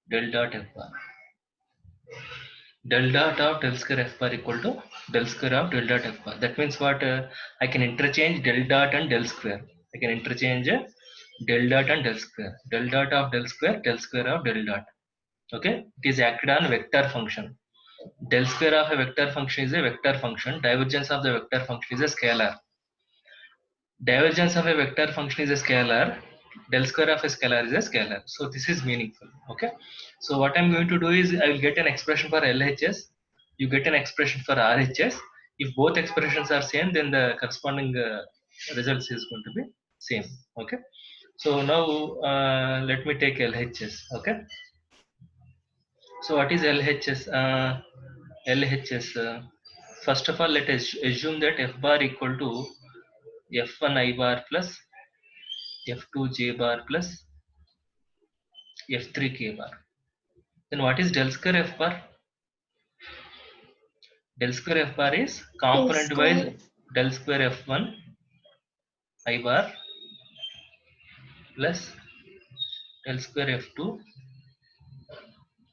del dot f bar. Del dot of del square f bar equal to del square of del dot f bar. That means what? I can interchange del dot and del square. I can interchange del dot and del square. Del dot of del square of del dot. Okay, it is acted on vector function. Del square of a vector function is a vector function. Divergence of the vector function is a scalar. Divergence of a vector function is a scalar. Del square of a scalar is a scalar. So this is meaningful. Okay, so what I'm going to do is I will get an expression for LHS, you get an expression for RHS. If both expressions are same, then the corresponding results is going to be same. Okay, so now let me take LHS. Okay, so what is LHS? LHS, first of all, let us assume that f bar equal to f1 I bar plus f2 j bar plus f3 k bar. Then what is del square f bar? Del square f bar is component wise del square f1 I bar plus del square f2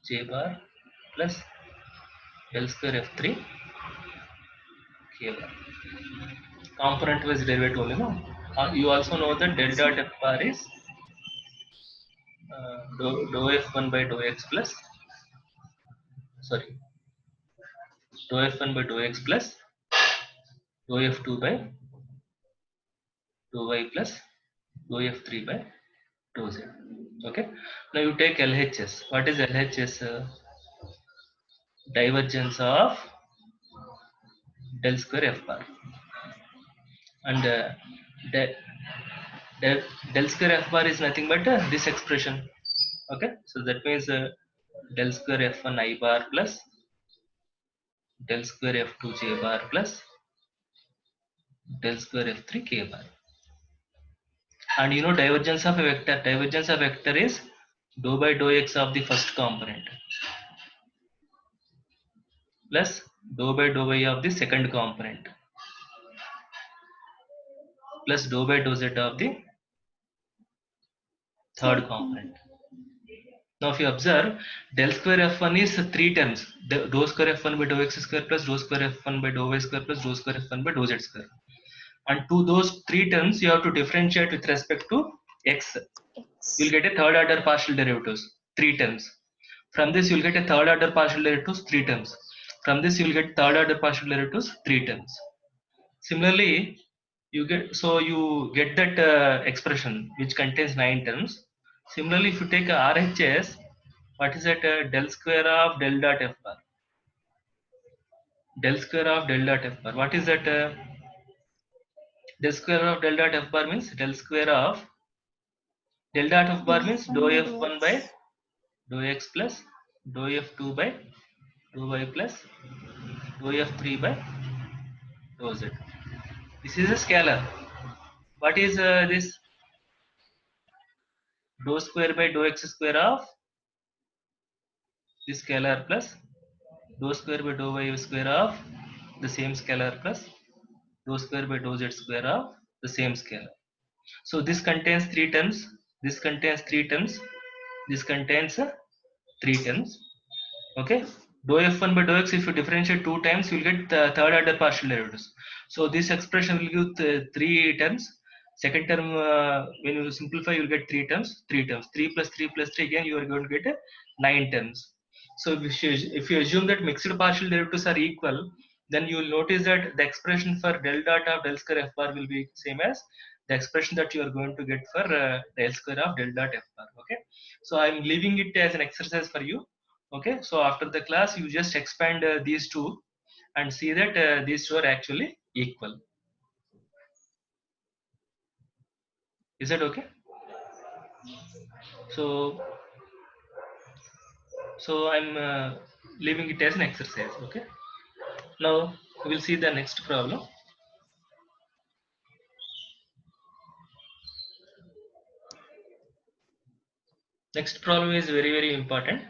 j bar plus del square f3 k bar. Component wise derivative only, no? You also know that del dot f bar is dou f1 by dou x plus, sorry, dou f1 by dou x plus dou f2 by dou y plus dou f3 by dou z. Okay, now you take LHS. What is LHS? Divergence of del square f bar, and de- del square f bar is nothing but this expression. Okay, so that means del square f1 I bar plus del square f2 j bar plus del square f3 k bar. And you know divergence of a vector. Divergence of vector is dou by dou x of the first component plus dou by dou y of the second component plus dou by dou z of the third component. Now if you observe, del square f1 is three terms. Dou square f1 by dou x square plus dou square f1 by dou y square plus dou square f1 by dou z square. And to those three terms you have to differentiate with respect to x. You'll get a third order partial derivatives, three terms. From this you'll get a third order partial derivatives, three terms. From this you'll get third order partial derivatives, three terms. Similarly, you get that expression which contains 9 terms. Similarly, if you take a RHS, what is that? Del square of del dot f bar. Del square of del dot f bar. What is that? Del square of del dot f bar means del square of del dot f bar means dou f1 by dou x plus dou f2 by dou y plus dou f3 by dou z. This is a scalar. What is this? Dou square by dou x square of this scalar plus dou square by dou y square of the same scalar plus dou square by dou z square of the same scalar. So this contains three terms, this contains three terms, this contains three terms. Okay, dou f1 by dou x, if you differentiate two times you will get the third order partial derivatives. So this expression will give three terms. Second term, when you simplify you will get three terms, 3 plus 3 plus 3, again you are going to get 9 terms. So if you assume that mixed partial derivatives are equal, then you will notice that the expression for del dot of del square f bar will be same as the expression that you are going to get for del square of del dot f bar. Okay, so I am leaving it as an exercise for you. Okay, so after the class you just expand these two and see that these two are actually equal. Is that okay? So I'm leaving it as an exercise. Okay, now we'll see the next problem. Next problem is very important.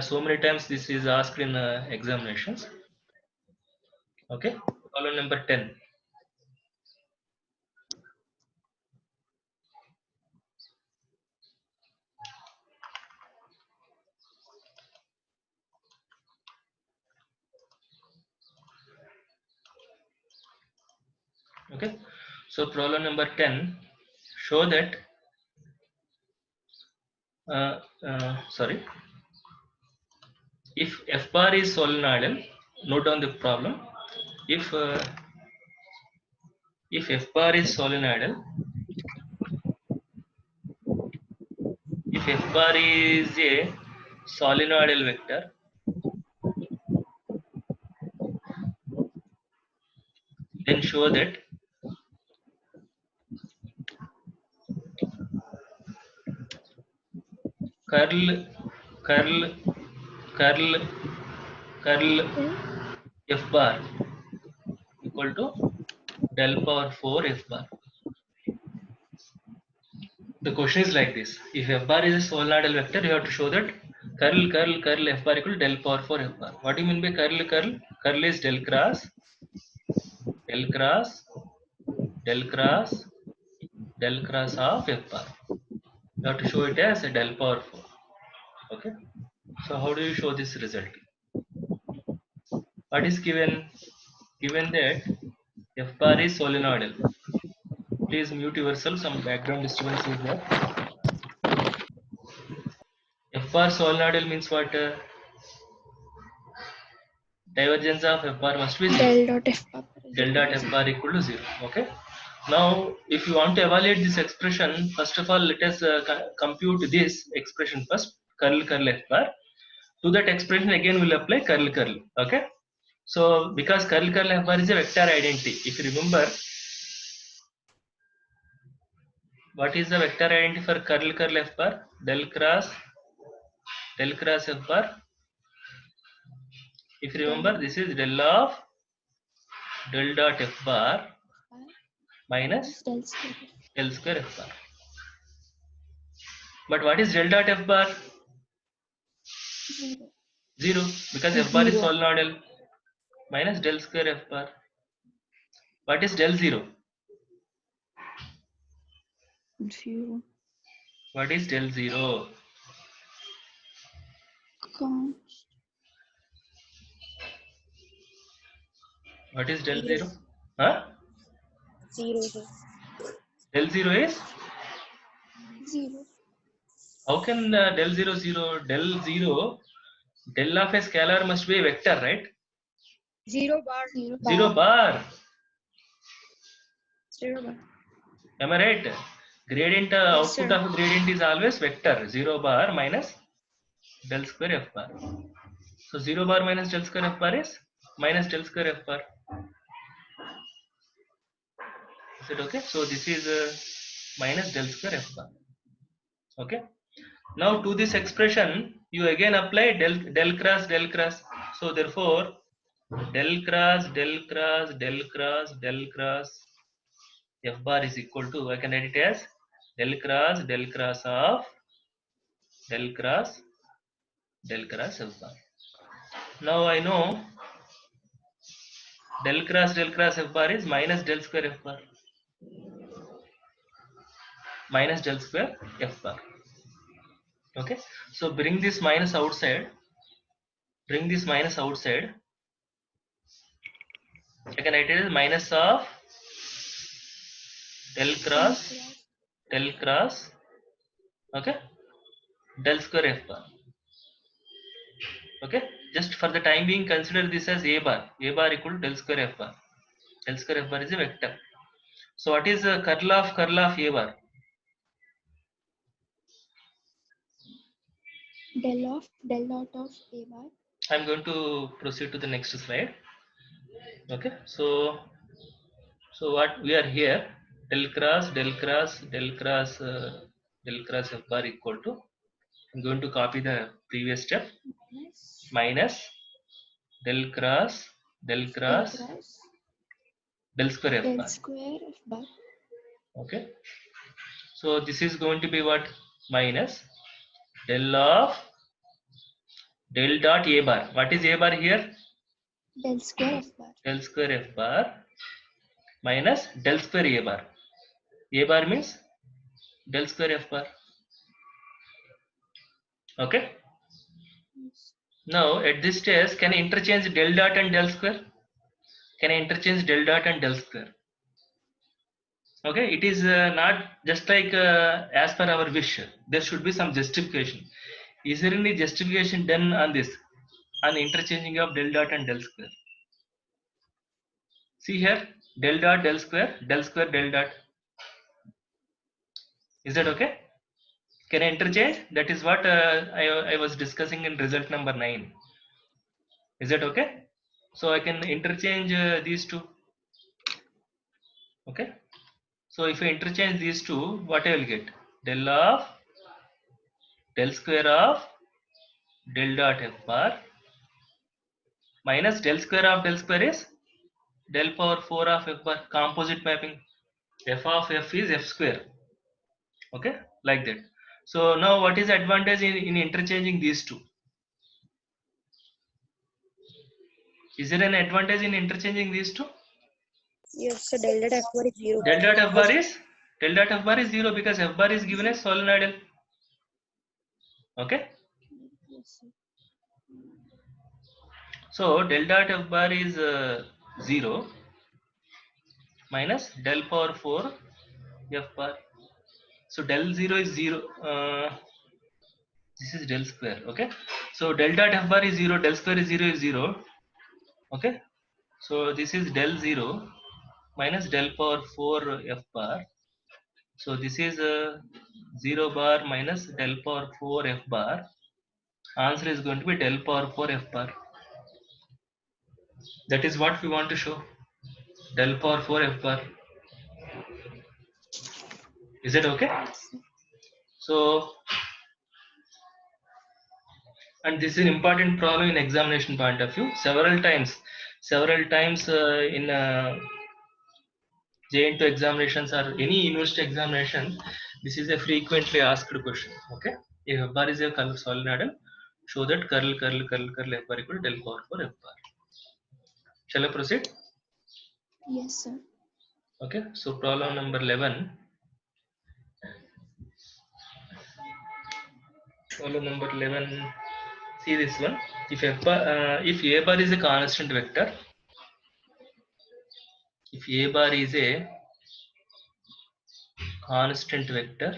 So many times this is asked in examinations. Okay, problem number 10. Okay, so problem number 10, show that if f bar is solenoidal, note down the problem. If f bar is solenoidal, if f bar is a solenoidal vector, then show that curl curl curl curl f bar equal to del power 4 f bar. The question is like this: if f bar is a solenoidal vector, you have to show that curl f bar equal to del power 4 f bar. What do you mean by curl? Curl is del cross del cross del cross del cross of f bar. You have to show it as a del power 4. Okay. So how do you show this result? What is given? Given that f bar is solenoidal. Please mute yourself. Some background disturbance is there. F bar solenoidal means what? Divergence of f bar must be 0. Del dot f bar. Del dot f bar equal to 0. Okay. Now, if you want to evaluate this expression, first of all, let us compute this expression first. Curl f bar. To that expression again, we'll apply curl. Okay. So, because curl f bar is a vector identity. If you remember, what is the vector identity for curl f bar? Del cross f bar. If you remember, this is del of del dot f bar minus del square f bar. But what is del dot f bar? 0, because f bar is solenoidal, minus del square f bar. What is del 0? 0. What is del 0? What is del 0? Huh? 0. Del 0 is? 0. How can del 0 0? Del 0, del of a scalar must be a vector, right? 0 bar. 0 bar. 0 bar. Am I right? Gradient output of a gradient is always vector. 0 bar minus del square f bar. So 0 bar minus del square f bar is minus del square f bar. Is it okay? So this is minus del square f bar. Okay. Now to this expression, you again apply del cross. So therefore, del cross f bar is equal to, I can write it as del cross of del cross f bar. Now I know del cross f bar is minus del square f bar. Minus del square f bar. Okay. So bring this minus outside. I can write it as minus of del cross, okay, del square f bar. Okay, just for the time being, consider this as a bar equal to del square f bar. Del square f bar is a vector. So what is curl of a bar? Del dot of a bar. I'm going to proceed to the next slide. Okay, so what we are here, del cross f bar equal to, I'm going to copy the previous step, minus del cross del square f bar. Okay, so this is going to be what? Minus del of del dot a bar. What is a bar here? Del square f bar. Del square f bar minus del square a bar. A bar means del square f bar. Okay. Now at this stage, can I interchange del dot and del square? Can I interchange del dot and del square? Okay, it is not just like as per our wish. There should be some justification. Is there any justification done on this, on interchanging of del dot and del square? See here, del dot del square del dot. Is that okay? Can I interchange? That is what I was discussing in result number 9. Is that okay? So I can interchange these two. Okay. So if I interchange these two, what I will get? Del of del square of del dot f bar minus del square is del power 4 of f bar, composite mapping. F of f is f square. Okay, like that. So now what is the advantage in interchanging these two? Is there an advantage in interchanging these two? Yes, so del dot f bar is 0. Del dot f bar is 0 because f bar is given as solenoidal. Okay. Yes, sir. So del dot f bar is 0 minus del power 4 f bar. So del 0 is 0. This is del square. Okay. So del dot f bar is 0. Del square is 0 is 0. Okay. So this is del 0 minus del power 4 f bar. So this is 0 bar minus del power 4 f bar. Answer is going to be del power 4 f bar. That is what we want to show. Del power 4 f bar. Is it okay? Yes, sir. So, and this is an important problem in examination point of view. Several times in J2 examinations or any university examination, this is a frequently asked question. Okay, if f bar is a solenoidal, show that curl f bar equal to del power 4 f bar. Shall I proceed? Yes, sir. Okay, so problem number 11. Problem number 11. See this one. If f bar, if a bar is a constant vector, if a bar is a constant vector,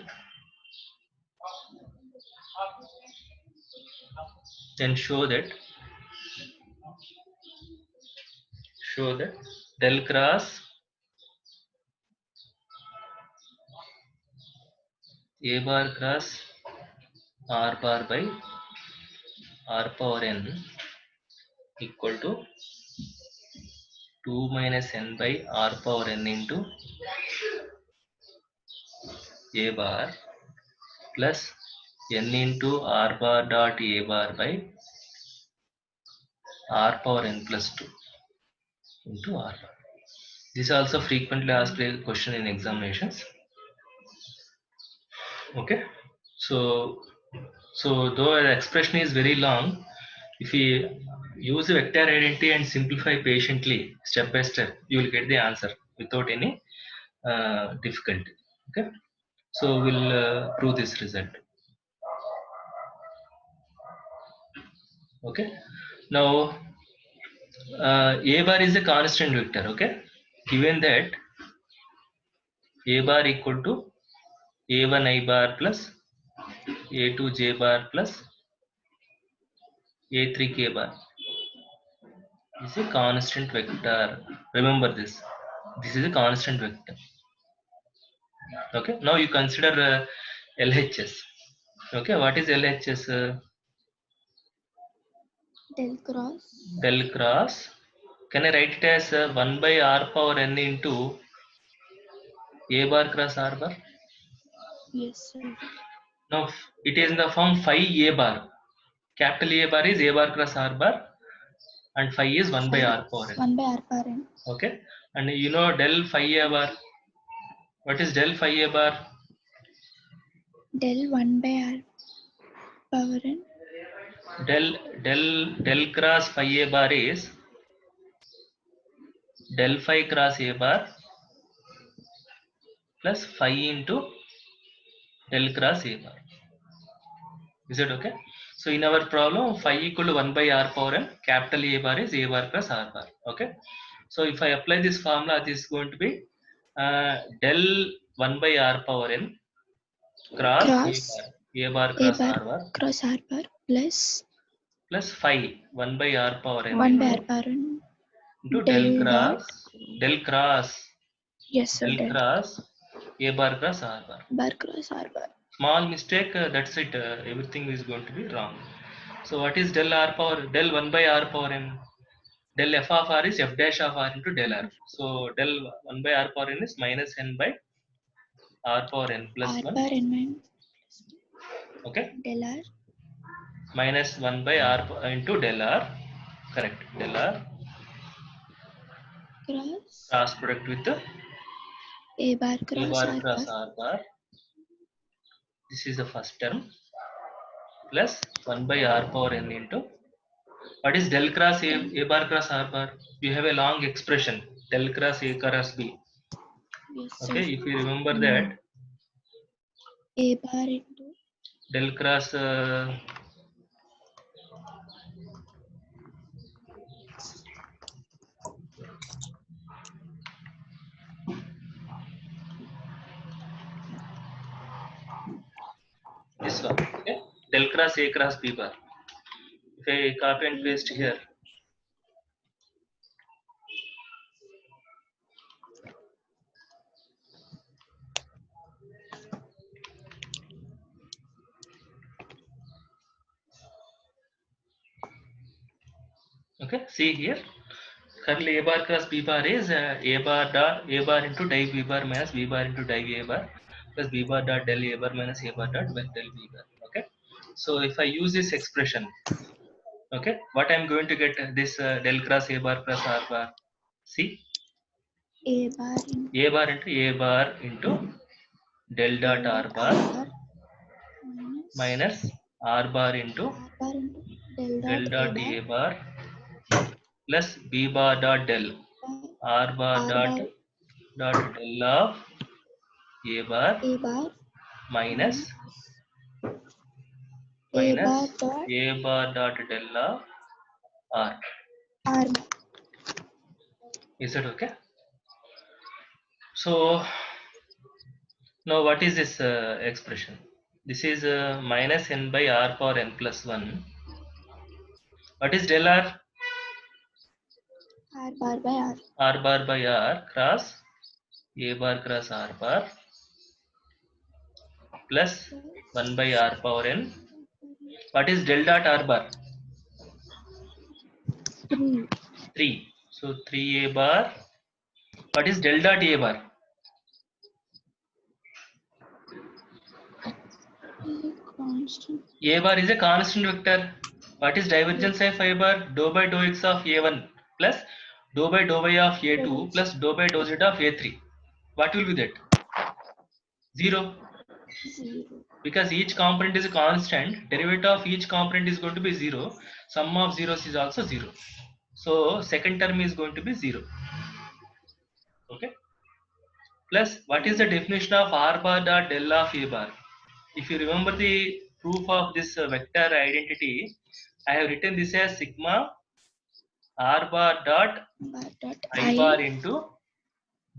then show that del cross a bar cross r bar by r power n equal to 2 minus n by r power n into a bar plus n into r bar dot a bar by r power n plus 2 into r bar. This is also frequently asked question in examinations. Okay, so though the expression is very long, if we use the vector identity and simplify patiently step by step, you will get the answer without any difficulty. Okay, so we'll prove this result. Okay, now a bar is a constant vector. Okay, given that a bar equal to a1 I bar plus a2 j bar plus a3 k bar is a constant vector. Remember this. This is a constant vector. Okay. Now you consider LHS. Okay. What is LHS? Del cross. Del cross. Can I write it as 1 by r power n into a bar cross r bar? Yes, sir. Now it is in the form phi a bar. Capital A bar is a bar cross r bar, and phi is 1 by r power n. 1 by r power n. Okay. And you know del phi a bar. What is del phi a bar? Del 1 by r power n. Del cross phi a bar is del phi cross a bar plus phi into del cross a bar. Is it okay? So in our problem, phi equal to 1 by r power n, capital A bar is a bar plus r bar. Okay. So if I apply this formula, this is going to be del 1 by r power n cross a bar A cross bar r bar cross R bar plus phi 1 by r power n 1 by into R bar into del dot. del cross Yes, sir. del cross a bar cross r bar. Bar cross R bar. Small mistake, that's it. Everything is going to be wrong. So what is del r power del 1 by r power n? Del f of r is f dash of r into del r. So del 1 by r power n is minus n by r power n plus R 1. bar n minus Okay, del R minus 1 by r into del r. Correct. Del r cross product with A bar a cross bar R cross bar r bar. This is the first term plus 1 by r power n into what is del cross a bar cross r bar? You have a long expression del cross a cross b. Yes, sir. Okay, if you remember that A bar into del cross this one. Okay, del cross a cross b bar. If I copy and paste here, okay, see here currently a bar cross b bar is a bar dot a bar into div b bar minus b bar into div a bar plus b bar dot del a bar minus a bar dot del b bar. Okay, so if I use this expression, okay, what I'm going to get this del cross a bar plus r bar. See, A bar into a bar into del dot r bar minus r bar into del dot a bar plus b bar dot del r bar dot del of a bar minus a bar dot del of r. R Is it okay? So now what is this expression? This is minus n by r power n plus 1. What is del r? R bar by R. R bar by r cross a bar cross r bar plus 1 by r power n. What is del dot r bar? 3. 3. So 3a bar. What is del dot a bar? Constant. A bar is a constant vector. What is divergence of a bar? Dou by dou x of a1 plus dou by dou y of a2 plus dou by dou z of a3. What will be that? 0. 0. Because each component is a constant, derivative of each component is going to be 0. Sum of zeros is also 0. So second term is going to be 0. Okay. Plus what is the definition of r bar dot del of a bar? If you remember the proof of this vector identity, I have written this as sigma r bar dot I bar into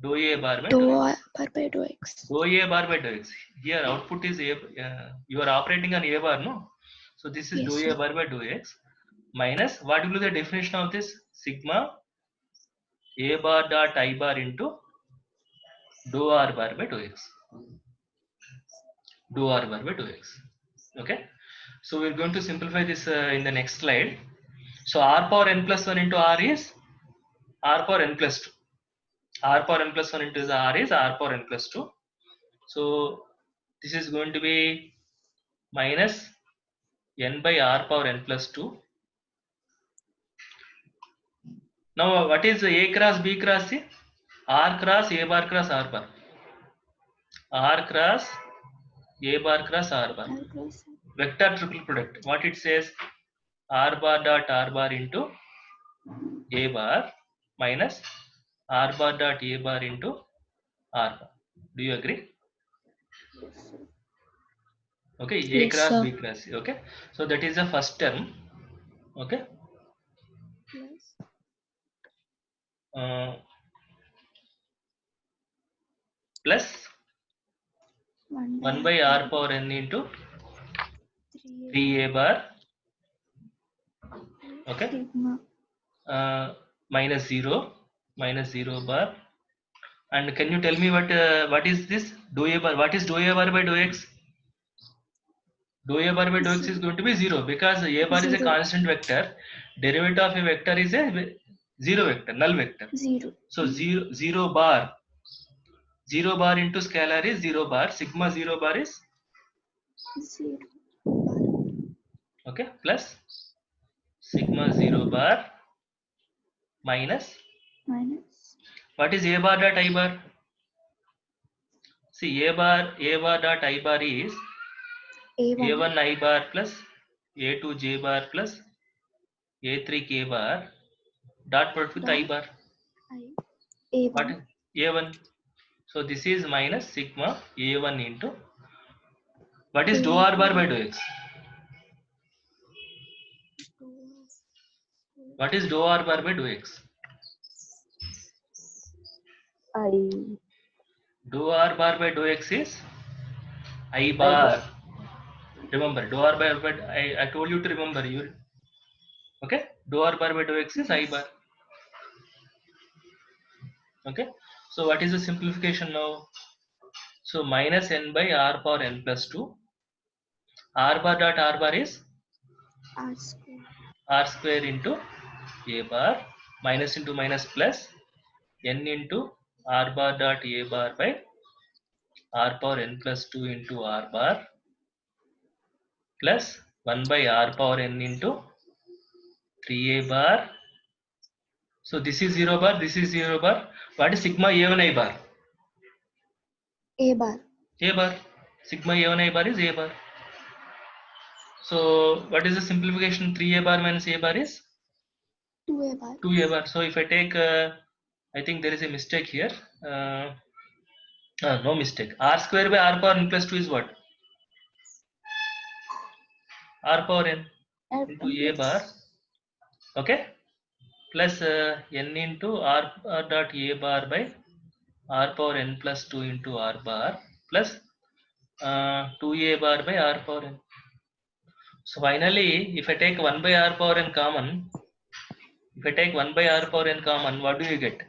dou a bar by dou x. bar by dou x. Dou a bar by dou x. Here output is a. You are operating on a bar, no? So this is Yes, dou a sir. bar by dou x minus what will be the definition of this sigma a bar dot I bar into dou r bar by dou x. Dou r bar by dou x. Okay. So we're going to simplify this in the next slide. So r power n plus 1 into r is r power n plus 2. R power n plus 1 into the r is r power n plus 2. So this is going to be minus n by r power n plus 2. Now what is a cross b cross c? R cross a bar cross r bar. R cross a bar cross r bar. Vector triple product. What it says? R bar dot r bar into a bar minus r bar dot a bar into r bar. Do you agree? Okay, a Yes, cross sir. b cross c. Okay, so that is the first term. Okay. Plus Uh, plus 1 by r power n into 3a bar, okay, Sigma. minus 0 bar. And can you tell me what is this dou a bar? What is dou a bar by dou x? Dou a bar by dou x is going to be 0 because a bar is a 0. constant vector. Derivative of a vector is a 0 vector, null vector. 0. So 0 bar into scalar is 0 bar. Sigma 0 bar is 0. okay plus sigma 0 bar minus Minus what is a bar dot I bar? See a bar dot I bar is A1. a1 I bar plus a2 j bar plus a3 k bar dot product with I Dot bar. I. A1. What a1? So this is minus sigma a1 into what is dou r bar by dou x? What is dou r bar by dou x? I Dou r bar by dou x is I bar. Remember dou r bar by I told you to remember you. Okay, dou r bar by dou x is I bar. Okay, so what is the simplification now? So minus n by r power n plus 2. R bar dot r bar is R square. r square into a bar minus into minus plus n into r bar dot a bar by r power n plus 2 into r bar plus 1 by r power n into 3a bar. So this is 0 bar, this is 0 bar. What is sigma a1 I bar? A bar. A bar. Sigma a1 I bar is a bar. So what is the simplification? 3a bar minus a bar is 2A bar. 2a bar. So if I take, I think there is a mistake here. No mistake. R square by r power n plus 2 is what? R power n R into a bar. Okay. Plus n into r dot a bar by r power n plus 2 into r bar plus 2a bar by r power n. So finally, if I take 1 by r power n common, if I take 1 by r power n common, what do you get?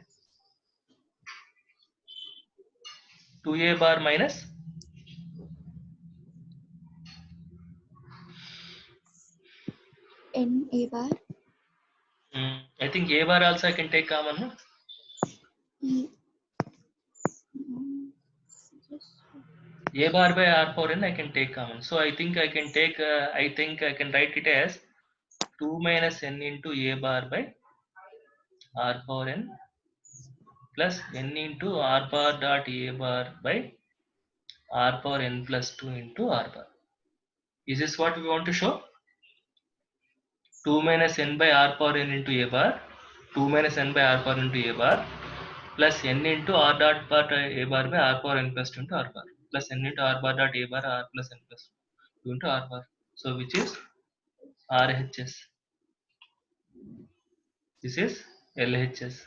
2a bar minus N A bar. I think a bar also I can take common. No? E. Yes. A bar by r power n I can take common. So I think I can take, I can write it as 2 minus n into a bar by r power n plus n into r bar dot a bar by r power n plus 2 into r bar. Is this what we want to show? 2 minus n by r power n into a bar, 2 minus n by r power into a bar plus n into r dot bar a bar by r power n plus 2 into r bar plus n into r bar dot a bar r plus n plus 2 into r bar. So which is RHS. This is LHS.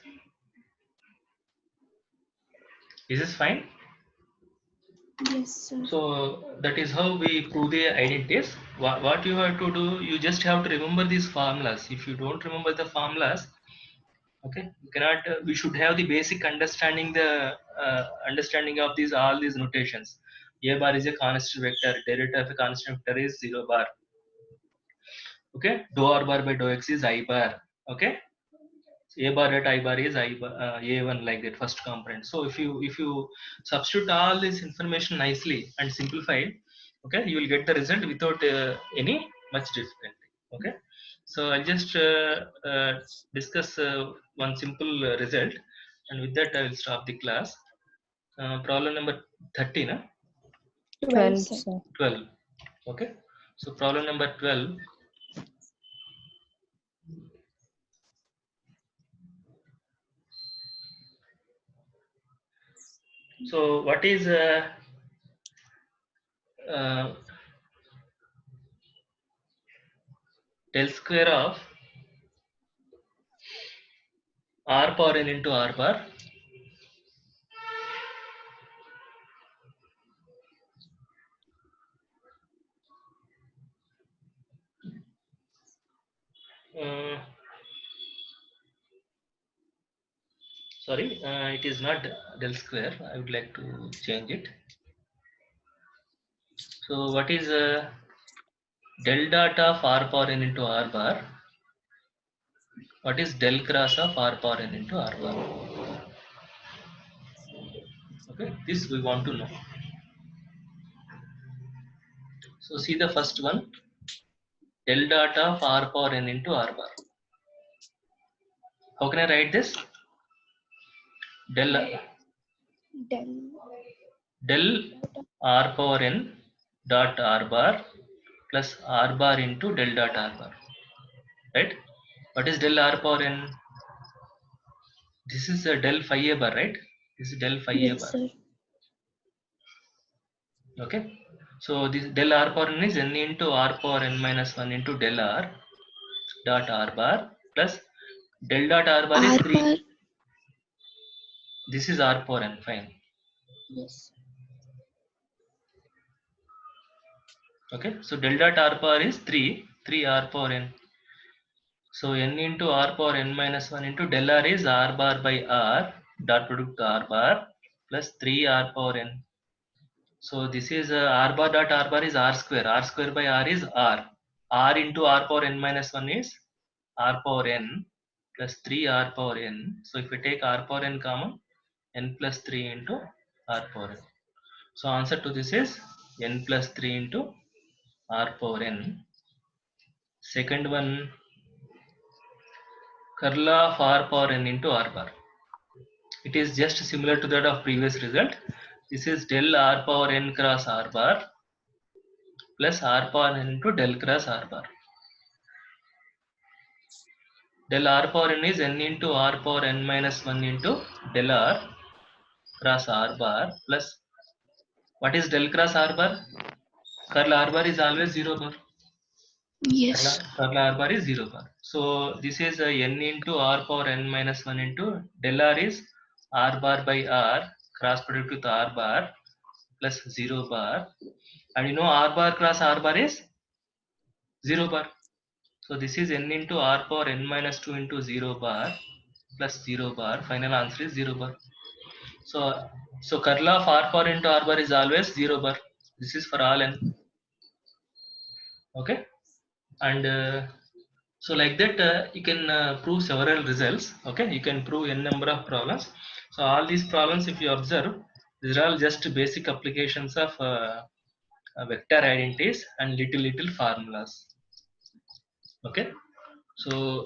Is this fine? Yes, sir. So that is how we prove the identities. What you have to do, you just have to remember these formulas. If you don't remember the formulas, okay, you cannot. We should have the basic understanding understanding of these all these notations. A bar is a constant vector. Derivative of a constant vector is 0 bar. Okay, dou r bar by dou x is I bar. Okay, a bar at I bar is a1 like that first component. So if you substitute all this information nicely and simplify it, okay, you will get the result without any much difficulty. Okay, so I'll just discuss one simple result, and with that I will stop the class. Problem number 13, 12, sir. sir. 12. Okay, so problem number 12. So what is del square of r power n into r bar Sorry, it is not del square. I would like to change it. So what is del dot of r power n into r bar? What is del cross of r power n into r bar? Okay, this we want to know. So see the first one, del dot of r power n into r bar. How can I write this? Del Del del r power n dot r bar plus r bar into del dot r bar. Right? What is del r power n? This is a del phi a bar, right? This is del phi a yes, bar. sir. Okay. So this del r power n is n into r power n minus 1 into del r dot r bar plus del dot r bar is R 3. bar. This is r power n. Fine. Yes. Okay. So del dot r power is 3 r power n. So n into r power n minus 1 into del r is r bar by r dot product r bar plus 3 r power n. So this is r bar dot r bar is r square. R square by r is r. R into r power n minus 1 is r power n plus 3 r power n. So if we take r power n common, n plus 3 into r power n. So answer to this is n plus 3 into r power n. Second one, curl of r power n into r bar. It is just similar to that of previous result. This is del r power n cross r bar plus r power n into del cross r bar. Del r power n is n into r power n minus 1 into del r cross r bar plus what is del cross r bar? Curl r bar is always 0 bar. Yes. Curl r bar is 0 bar. So this is n into r power n minus 1 into del r is r bar by r cross product with r bar plus 0 bar. And you know r bar cross r bar is 0 bar. So this is n into r power n minus 2 into 0 bar plus 0 bar. Final answer is 0 bar. So curl of r power into r bar is always 0 bar. This is for all n. Okay. And so like that you can prove several results. Okay. You can prove n number of problems. So all these problems, if you observe, these are all just basic applications of vector identities and little formulas. Okay. So